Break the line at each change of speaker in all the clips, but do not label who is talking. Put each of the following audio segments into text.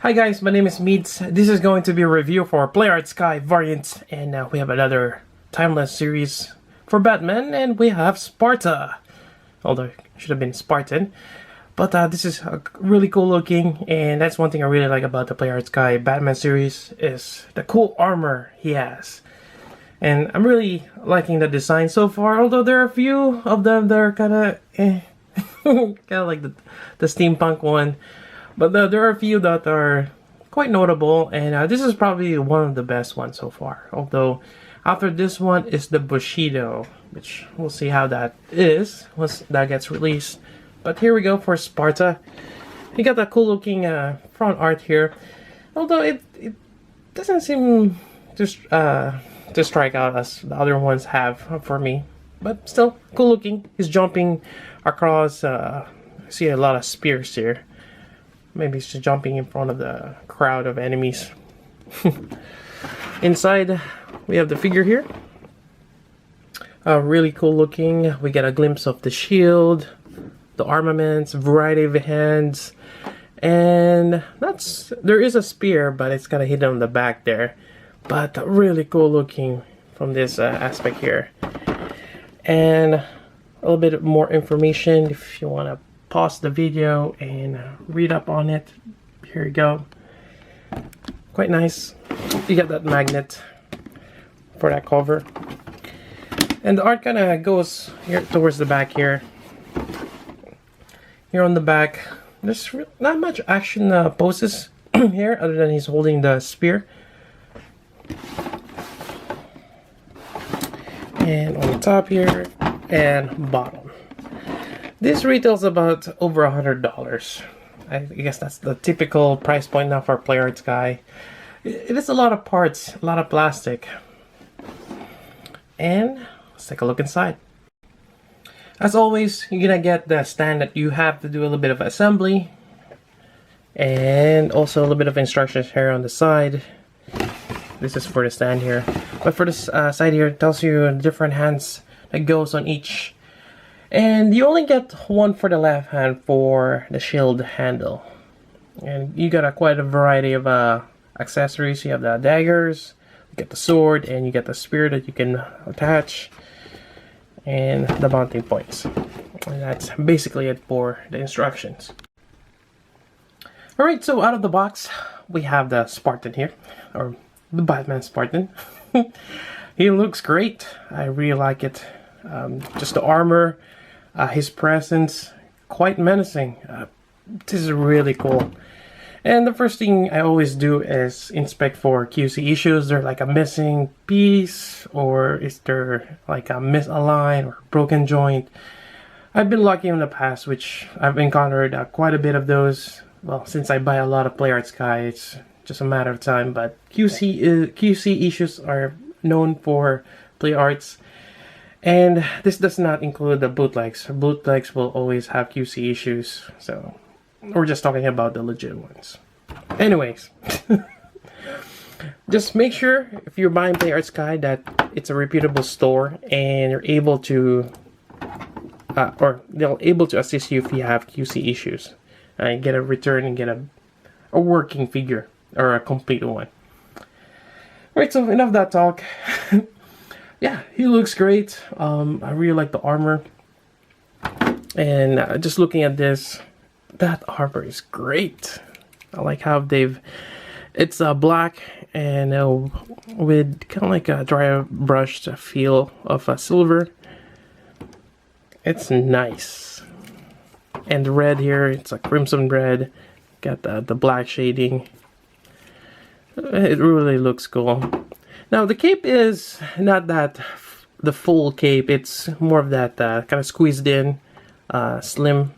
Hi guys, my name is Meads. This is going to be a review for PlayArt Sky variant, and we have another timeless series for Batman, and we have Sparta. Although it should have been Spartan. But this is really cool looking, and that's one thing I really like about the PlayArt Sky Batman series is the cool armor he has. And I'm really liking the design so far, although there are a few of them that are kind of kind of like the steampunk one. But there are a few that are quite notable, and this is probably one of the best ones so far. Although, after this one is the Bushido, which we'll see how that is once that gets released. But here we go for Sparta. You got that cool looking front art here. Although it doesn't seem to strike out as the other ones have for me. But still, cool looking. He's jumping across, see a lot of spears here. Maybe he's just jumping in front of the crowd of enemies. Inside, we have the figure here. Really cool looking. We get a glimpse of the shield, the armaments, variety of hands, and there is a spear, but it's kind of hidden on the back there. But really cool looking from this aspect here. And a little bit more information if you want to pause the video and read up on it. Here you go. Quite nice. You got that magnet for that cover. And the art kind of goes here towards the back here. Here on the back, there's not much action poses here other than he's holding the spear. And on the top here and bottom. This retails about over $100. I guess that's the typical price point now for PlayArt Sky. It is a lot of parts, a lot of plastic. And let's take a look inside. As always, you're gonna get the stand that you have to do a little bit of assembly. And also a little bit of instructions here on the side. This is for the stand here. But for this side here, it tells you different hands that goes on each. And you only get one for the left hand for the shield handle. And you got quite a variety of accessories. You have the daggers, you get the sword, and you get the spear that you can attach. And the mounting points. And that's basically it for the instructions. Alright, so out of the box, we have the Spartan here. Or the Batman Spartan. He looks great. I really like it. Just the armor. His presence, quite menacing. This is really cool. And the first thing I always do is inspect for QC issues. There like a missing piece, or is there like a misaligned or broken joint? I've been lucky in the past, which I've encountered quite a bit of those. Well, since I buy a lot of PlayArt Sky, it's just a matter of time. But QC issues are known for PlayArts. And this does not include the bootlegs. Bootlegs will always have QC issues, so we're just talking about the legit ones. Anyways, just make sure if you're buying PlayArt Sky that it's a reputable store and you're able to, or they're able to assist you if you have QC issues. Get a return and get a working figure or a complete one. Alright, so enough of that talk. Yeah, he looks great. I really like the armor. And just looking at this, that armor is great. I like how it's black and with kind of like a dry brushed feel of silver. It's nice. And the red here, it's a crimson red. Got the black shading. It really looks cool. Now the cape is not the full cape, it's more of that kind of squeezed in, slim,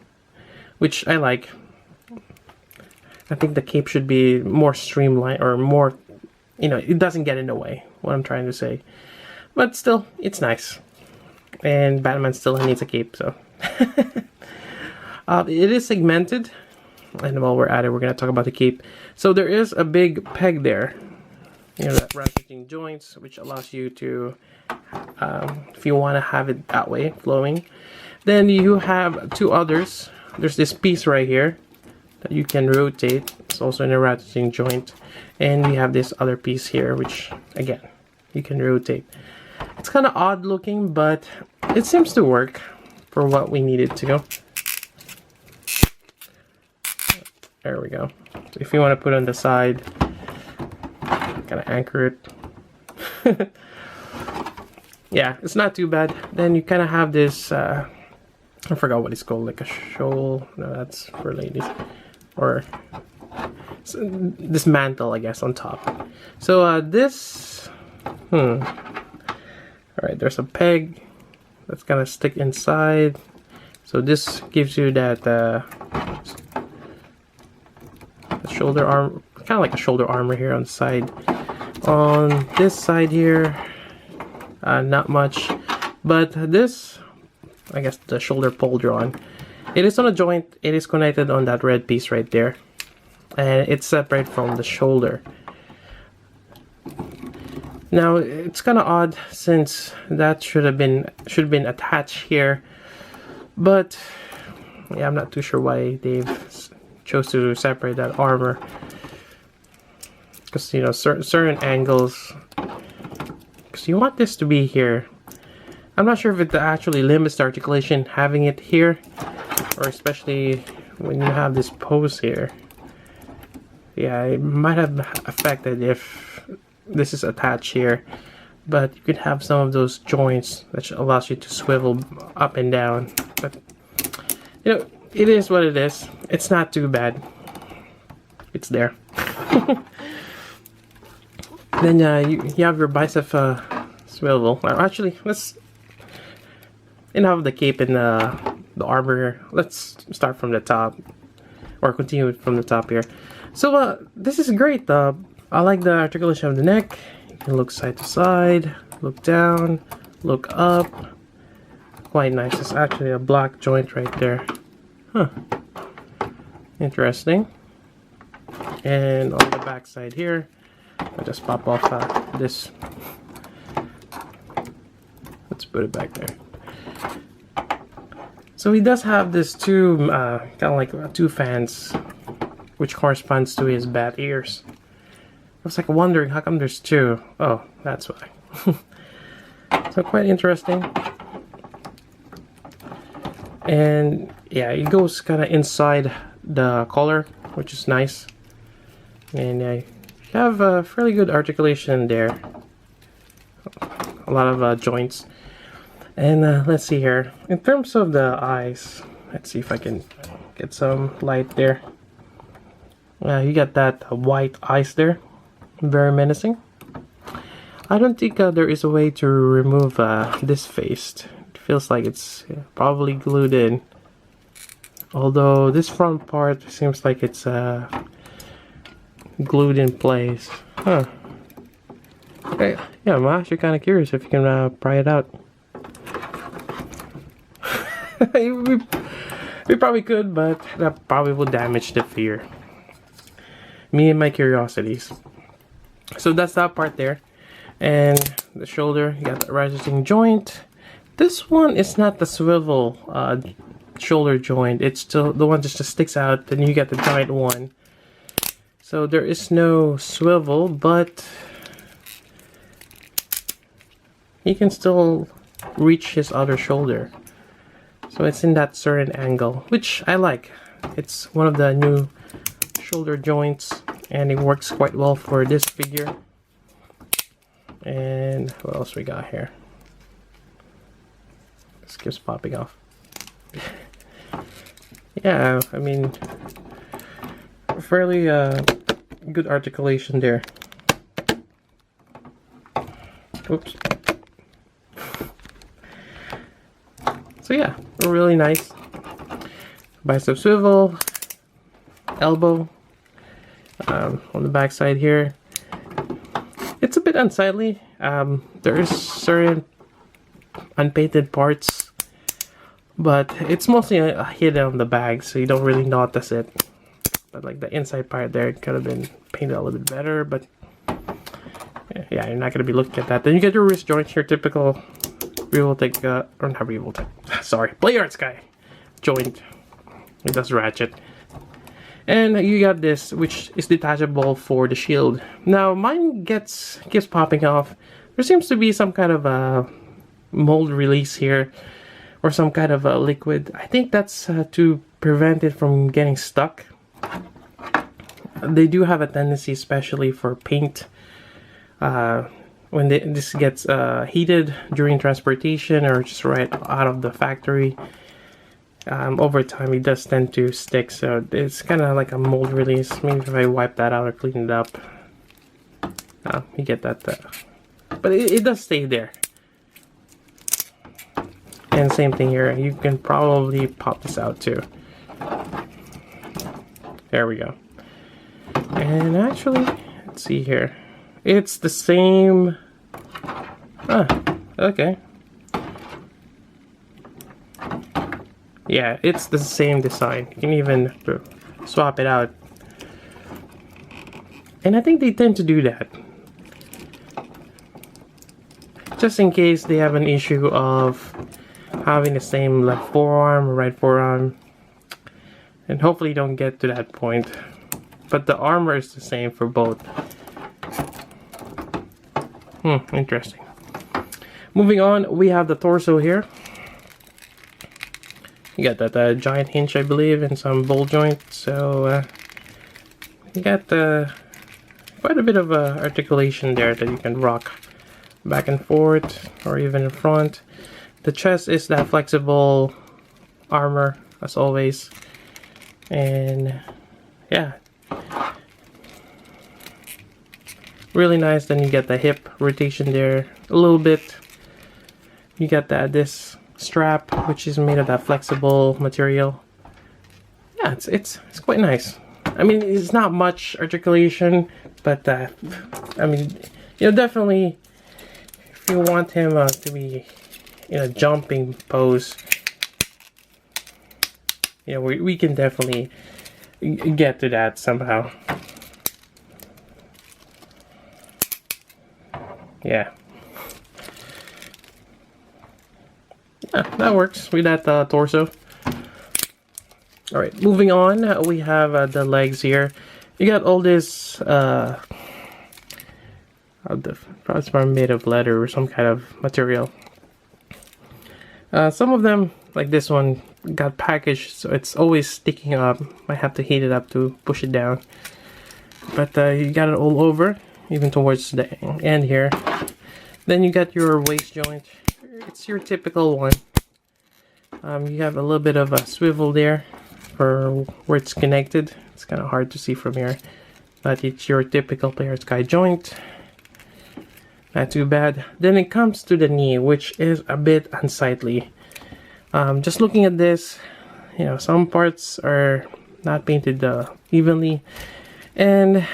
which I like. I think the cape should be more streamlined or more, it doesn't get in the way, what I'm trying to say. But still, it's nice. And Batman still needs a cape, so. It is segmented, and while we're at it, we're going to talk about the cape. So there is a big peg there. That ratcheting joints, which allows you to, if you want to have it that way, flowing. Then you have two others. There's this piece right here that you can rotate. It's also in a ratcheting joint. And we have this other piece here, which again, you can rotate. It's kind of odd looking, but it seems to work for what we need it to go. There we go. So if you want to put on the side, kind of anchor it. Yeah, it's not too bad. Then you kind of have this, I forgot what it's called, like a shawl. No, that's for ladies. Or this mantle, I guess, on top. So this, Alright, there's a peg that's gonna stick inside. So this gives you that shoulder arm, kind of like a shoulder armor here on the side. On this side here, not much, but this, I guess the shoulder pauldron, it is on a joint. It is connected on that red piece right there, and it's separate from the shoulder. Now it's kind of odd since that should have been attached here, but yeah, I'm not too sure why they've chose to separate that armor, because you know certain angles, because you want this to be here. I'm not sure if it actually limits the articulation having it here, or especially when you have this pose here. Yeah, it might have affected if this is attached here, but you could have some of those joints that allows you to swivel up and down. But you know, it is what it is. It's not too bad. It's there. Then you have your bicep swivel. Actually, let's enough of the cape and the armor. Let's start from the top, or continue from the top here. So this is great. I like the articulation of the neck. You can look side to side, look down, look up. Quite nice. It's actually a black joint right there. Huh. Interesting. And on the back side here, I'll just pop off this. Let's put it back there. So he does have this two, kind of like two fans, which corresponds to his bat ears. I was like wondering how come there's two. Oh, that's why. So quite interesting. And yeah, it goes kind of inside the collar, which is nice. And you have a fairly good articulation there. A lot of joints. And let's see here. In terms of the eyes, let's see if I can get some light there. You got that white eyes there. Very menacing. I don't think there is a way to remove this face. It feels like it's probably glued in. Although this front part seems like it's glued in place. Huh. Okay. Yeah, I'm actually kind of curious if you can pry it out. we probably could, but that probably will damage the fear. Me and my curiosities. So that's that part there. And the shoulder, you got the ratcheting joint. This one is not the swivel shoulder joint. It's still the one that just sticks out. Then you got the giant one. So there is no swivel, but he can still reach his other shoulder. So it's in that certain angle, which I like. It's one of the new shoulder joints, and it works quite well for this figure. And what else we got here? This keeps popping off. Yeah, I mean, fairly good articulation there. Oops. So yeah, really nice. Bicep swivel, elbow. On the back side here, it's a bit unsightly. There is certain unpainted parts, but it's mostly hidden on the bag, so you don't really notice it. But like the inside part there, it could have been painted a little bit better, but yeah, you're not going to be looking at that. Then you get your wrist joint, your typical Revoltech, or not Revoltech, sorry, Play Arts guy joint. It does ratchet. And you got this, which is detachable for the shield. Now mine keeps popping off. There seems to be some kind of a mold release here, or some kind of a liquid. I think that's to prevent it from getting stuck. They do have a tendency, especially for paint, when this gets heated during transportation or just right out of the factory. Over time it does tend to stick, so it's kind of like a mold release. Maybe if I wipe that out or clean it up, you get that, but it does stay there. And same thing here, you can probably pop this out too. There we go. And actually, let's see here, it's the same. Okay. Yeah, it's the same design. You can even swap it out. And I think they tend to do that, just in case they have an issue of having the same left forearm or right forearm. And hopefully you don't get to that point. But the armor is the same for both. Interesting. Moving on, we have the torso here. You got that giant hinge, I believe, and some ball joint. So you got quite a bit of articulation there that you can rock back and forth, or even in front. The chest is that flexible armor, as always. And yeah, really nice. Then you get the hip rotation there a little bit. You got this strap, which is made of that flexible material. Yeah, it's quite nice. I mean, it's not much articulation, but I mean, you know, definitely if you want him to be in a jumping pose, you know, we can definitely get to that somehow. Yeah. Yeah, that works with that torso. Alright, moving on, we have the legs here. You got all this, the probably made of leather or some kind of material. Some of them, like this one, got packaged, so it's always sticking up. Might have to heat it up to push it down. But you got it all over, even towards the end here. Then you got your waist joint. It's your typical one. You have a little bit of a swivel there for where it's connected. It's kind of hard to see from here, but it's your typical Player's Guide joint. Not too bad. Then it comes to the knee, which is a bit unsightly. Just looking at this, you know, some parts are not painted evenly, and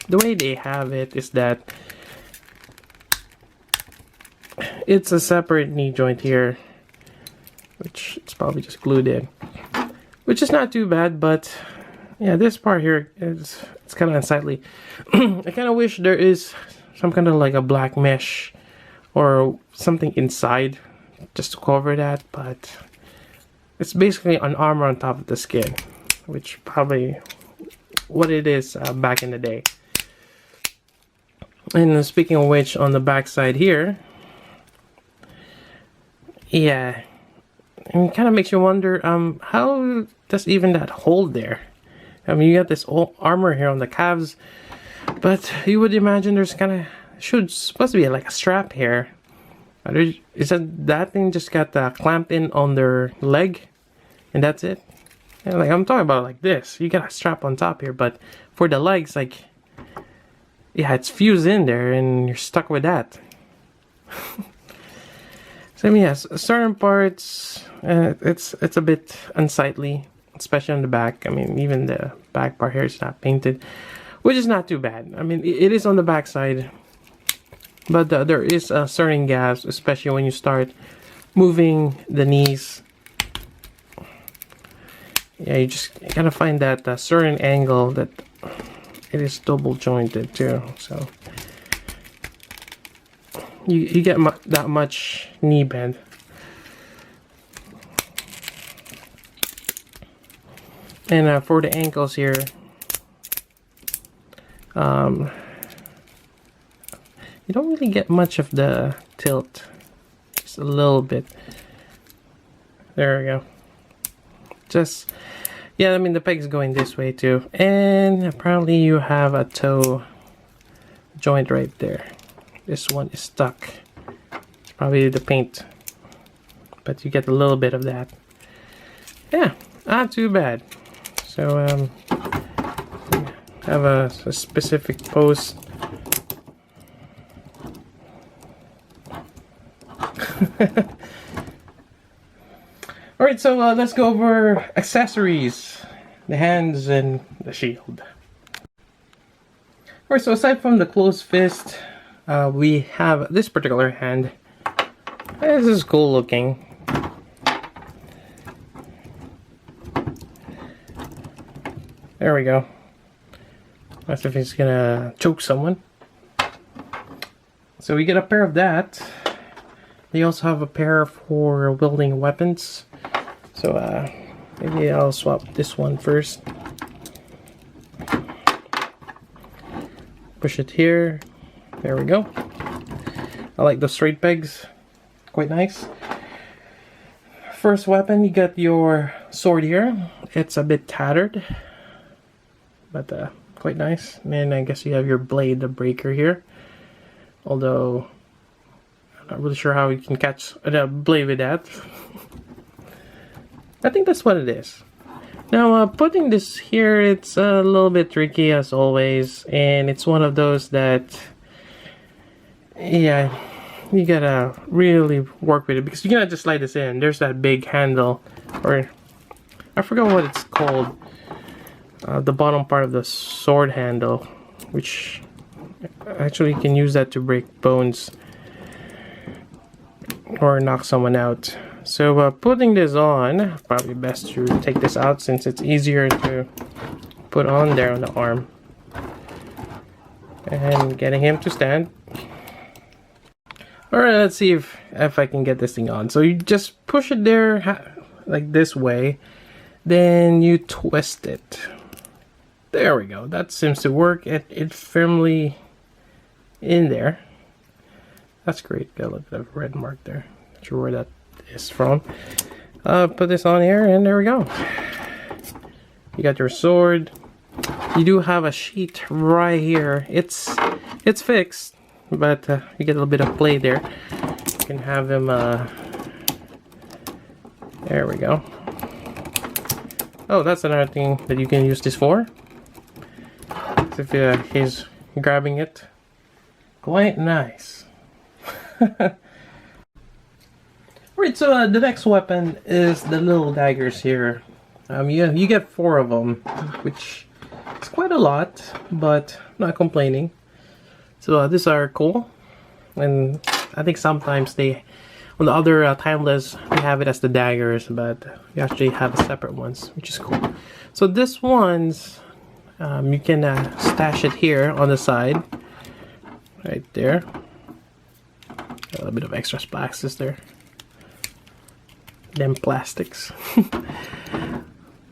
the way they have it is that it's a separate knee joint here, which it's probably just glued in, which is not too bad. But yeah, this part here it's kind of unsightly. I kind of wish there is some kind of like a black mesh or something inside just to cover that, but it's basically an armor on top of the skin, which probably what it is back in the day. And speaking of which, on the back side here, yeah, it kind of makes you wonder, how does even that hold there? I mean, you got this old armor here on the calves, but you would imagine there's supposed to be like a strap here. Is that thing just got clamped in on their leg, and that's it? And like, I'm talking about like this. You got a strap on top here, but for the legs, like, yeah, it's fused in there, and you're stuck with that. So I mean, yes, certain parts, it's a bit unsightly, especially on the back. I mean, even the back part here is not painted, which is not too bad. I mean, it is on the back side, but there is certain gaps, especially when you start moving the knees. Yeah, you just gotta find that certain angle that it is double jointed too. So you get that much knee bend. And for the ankles here, you don't really get much of the tilt, just a little bit. There we go. Just, yeah, I mean the peg's going this way too, and apparently you have a toe joint right there. This one is stuck. It's probably the paint, but you get a little bit of that. Yeah, not too bad. So have a specific pose. Alright, so let's go over accessories, the hands and the shield. Alright, so aside from the closed fist, we have this particular hand. This is cool looking. There we go. As if he's gonna choke someone. So we get a pair of that. They also have a pair for wielding weapons. So maybe I'll swap this one first. Push it here. There we go. I like the straight pegs. Quite nice. First weapon, you got your sword here. It's a bit tattered, but quite nice. And I guess you have your blade, the breaker here. Although I'm not really sure how you can catch a blade with that. I think that's what it is. Now putting this here, it's a little bit tricky as always, and it's one of those that, yeah, you gotta really work with it, because you cannot just slide this in. There's that big handle, or I forgot what it's called, the bottom part of the sword handle, which actually you can use that to break bones or knock someone out. So putting this on, probably best to take this out since it's easier to put on there on the arm. And getting him to stand. Alright, let's see if I can get this thing on. So you just push it there like this way, then you twist it. There we go. That seems to work. It firmly in there. That's great. Got a little bit of red mark there. Not sure where that is from. Put this on here, and there we go. You got your sword. You do have a sheath right here. It's fixed, but you get a little bit of play there. You can have him. There we go. Oh, that's another thing that you can use this for. If he's grabbing it, quite nice. Alright, so the next weapon is the little daggers here. You get 4 of them, which is quite a lot, but I'm not complaining. So these are cool, and I think sometimes on the other Timeless, we have it as the daggers, but we actually have separate ones, which is cool. So this one's, you can stash it here on the side, right there. A little bit of extra splashes there. Them plastics.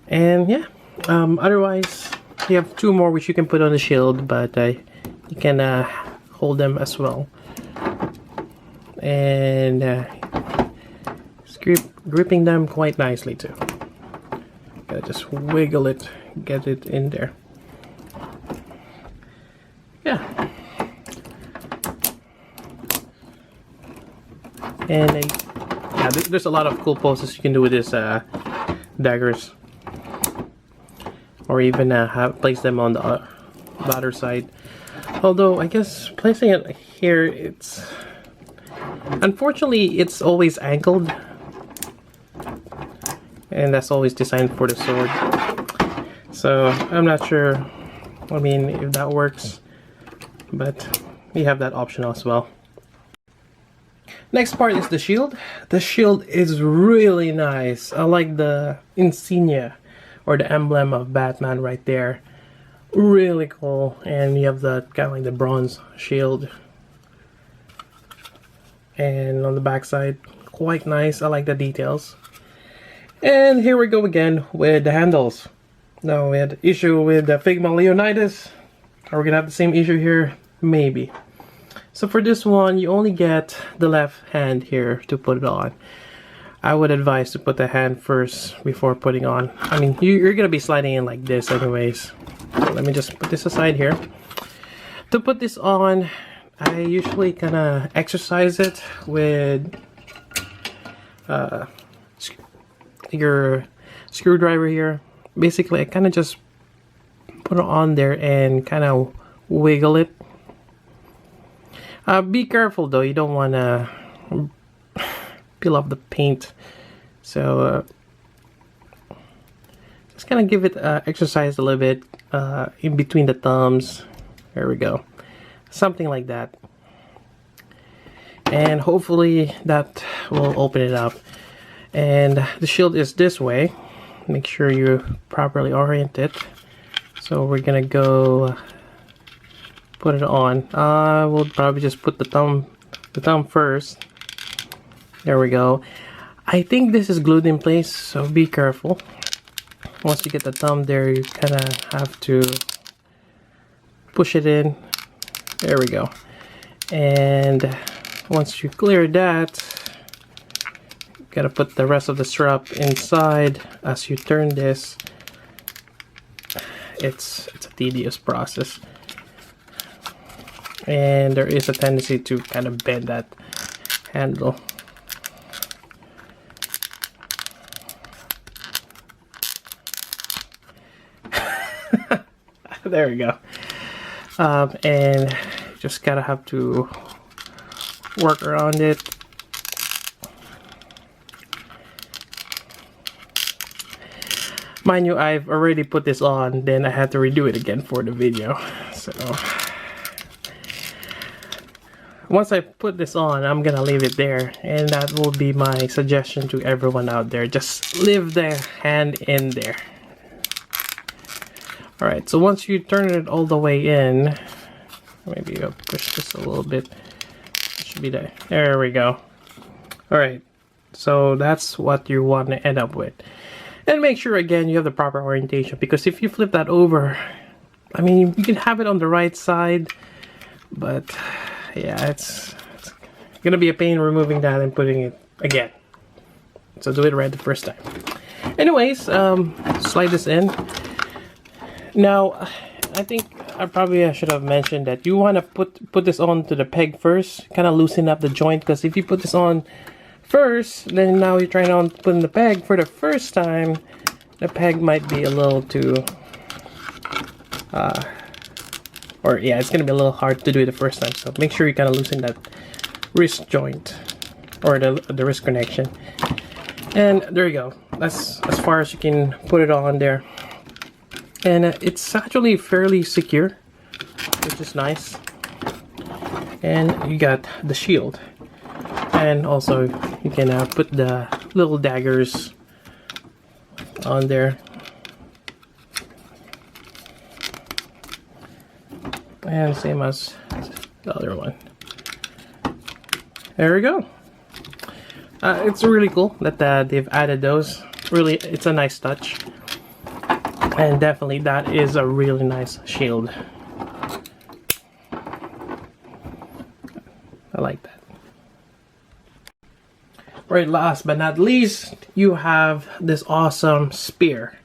And yeah, otherwise you have 2 more which you can put on the shield, but you can hold them as well. And gripping them quite nicely too. Gotta just wiggle it, get it in there. Yeah. And yeah, there's a lot of cool poses you can do with this daggers, or even place them on the other side. Although I guess placing it here, unfortunately it's always angled, and that's always designed for the sword. So I'm not sure, I mean, if that works, but we have that option as well. Next part is the shield. The shield is really nice. I like the insignia or the emblem of Batman right there. Really cool. And you have the kind of like the bronze shield. And on the back side, quite nice. I like the details. And here we go again with the handles. No, we had issue with the Figma Leonidas. Are we gonna have the same issue here? Maybe. So for this one, you only get the left hand here to put it on. I would advise to put the hand first before putting on. I mean, you're gonna be sliding in like this anyways. So let me just put this aside here. To put this on, I usually kind of exercise it with your screwdriver here. Basically, I kind of just put it on there and kind of wiggle it. Be careful though, you don't want to peel off the paint. So just kind of give it exercise a little bit in between the thumbs. There we go. Something like that. And hopefully that will open it up. And the shield is this way. Make sure you properly orient it. So we're gonna go put it on. We'll probably just put the thumb first. There we go. I think this is glued in place, so be careful. Once you get the thumb there, you kind of have to push it in. There we go. And once you clear that, you gotta put the rest of the strap inside as you turn this. It's a tedious process. And there is a tendency to kind of bend that handle. There we go. And just gotta have to work around it. Mind you, I've already put this on, then I had to redo it again for the video. So once I put this on, I'm gonna leave it there, and that will be my suggestion to everyone out there. Just leave the hand in there. Alright, so once you turn it all the way in, maybe I'll push this a little bit. It should be there. There we go. Alright, so that's what you want to end up with. And make sure again you have the proper orientation, because if you flip that over, I mean, you can have it on the right side, but yeah, it's gonna be a pain removing that and putting it again. So do it right the first time. Anyways, slide this in. Now, I think I should have mentioned that you want to put this on to the peg first, kind of loosen up the joint, because if you put this on first, then now you're trying on putting the peg for the first time, the peg might be a little too or yeah, it's gonna be a little hard to do it the first time. So make sure you kind of loosen that wrist joint or the wrist connection. And there you go. That's as far as you can put it on there. And it's actually fairly secure, which is nice. And you got the shield. And also you can put the little daggers on there. And same as the other one. There we go. It's really cool that they've added those. Really, it's a nice touch. And definitely that is a really nice shield. I like that. Right, last but not least, you have this awesome spear.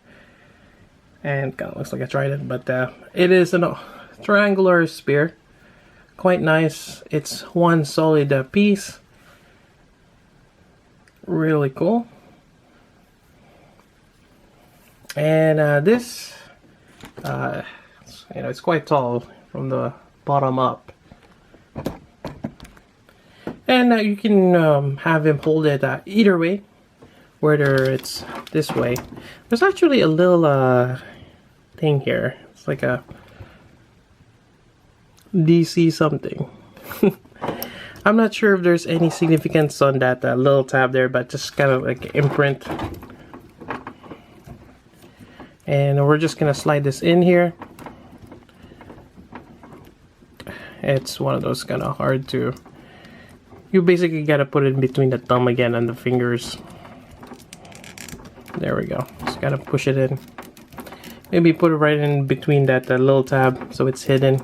And kind of looks like a trident, but it is a triangular spear. Quite nice. It's one solid piece. Really cool. And this, it's quite tall from the bottom up. And you can have him hold it either way, whether it's this way. There's actually a little thing here. It's like a DC something. I'm not sure if there's any significance on that little tab there, but just kind of like imprint. And we're just gonna slide this in here. It's one of those kind of hard to... You basically gotta put it in between the thumb again and the fingers. There we go. Just gotta push it in. maybe put it right in between that little tab so it's hidden.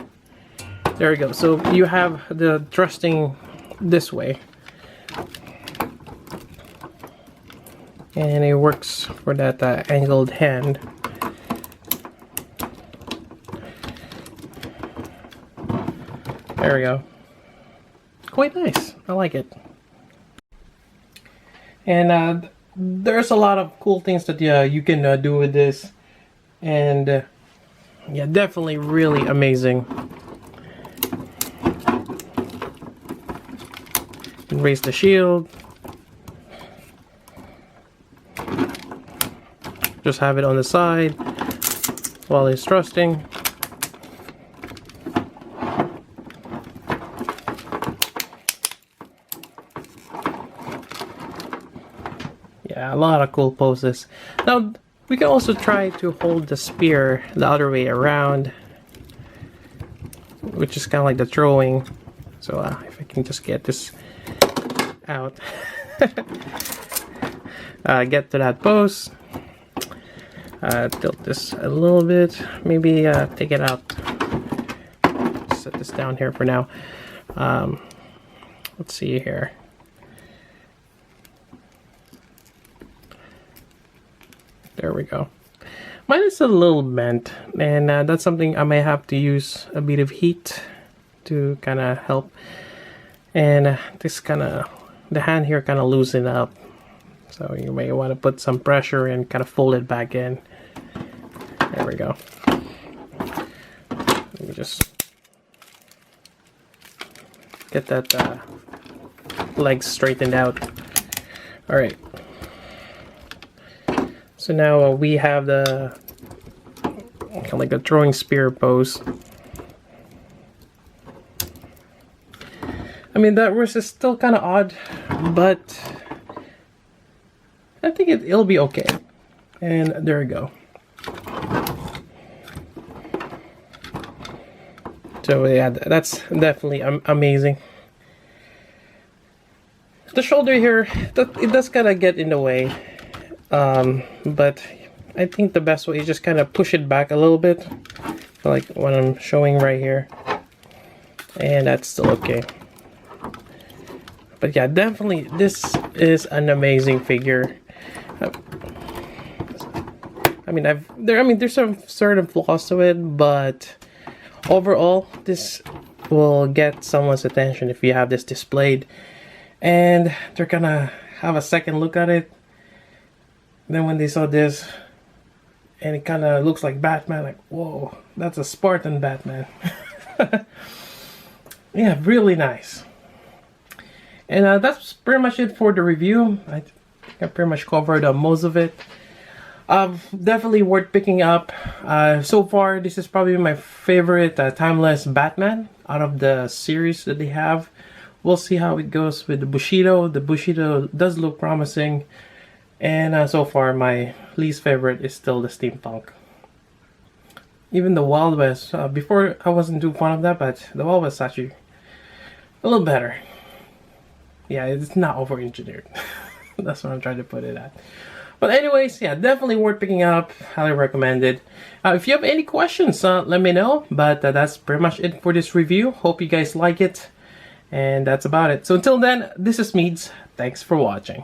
There we go. So you have the thrusting this way, and it works for that angled hand. There we go. Quite nice. I like it. And there's a lot of cool things that you can do with this, and yeah, definitely really amazing. Raise the shield. Just have it on the side while it's thrusting. Yeah, a lot of cool poses. Now, we can also try to hold the spear the other way around, which is kind of like the throwing. So if I can just get this out. Get to that pose. Tilt this a little bit. Maybe take it out. Set this down here for now. Let's see here. There we go. Mine is a little bent, and that's something I may have to use a bit of heat to kind of help. And this kind of, the hand here kind of loosen up. So you may want to put some pressure and kind of fold it back in. There we go. Let me just get that leg straightened out. All right. So now we have the kind of like a throwing spear pose. I mean, that verse is still kind of odd, but I think it'll be okay. And there we go. So yeah, that's definitely amazing. The shoulder here, it does kind of get in the way. But I think the best way is just kind of push it back a little bit, like what I'm showing right here, and that's still okay. But yeah, definitely this is an amazing figure. I mean, there's some certain flaws to it, but overall, this will get someone's attention if you have this displayed, and they're gonna have a second look at it. Then when they saw this, and it kind of looks like Batman, like, whoa, that's a Spartan Batman. Yeah, really nice. And that's pretty much it for the review. I think I pretty much covered most of it. Definitely worth picking up. So far, this is probably my favorite timeless Batman out of the series that they have. We'll see how it goes with the Bushido. The Bushido does look promising. And so far, my least favorite is still the steampunk. Even the Wild West, before I wasn't too fond of that, but the Wild West is actually a little better. Yeah, it's not over-engineered. That's what I'm trying to put it at. But anyways, yeah, definitely worth picking up. Highly recommended. If you have any questions, let me know. But that's pretty much it for this review. Hope you guys like it. And that's about it. So until then, this is Meads. Thanks for watching.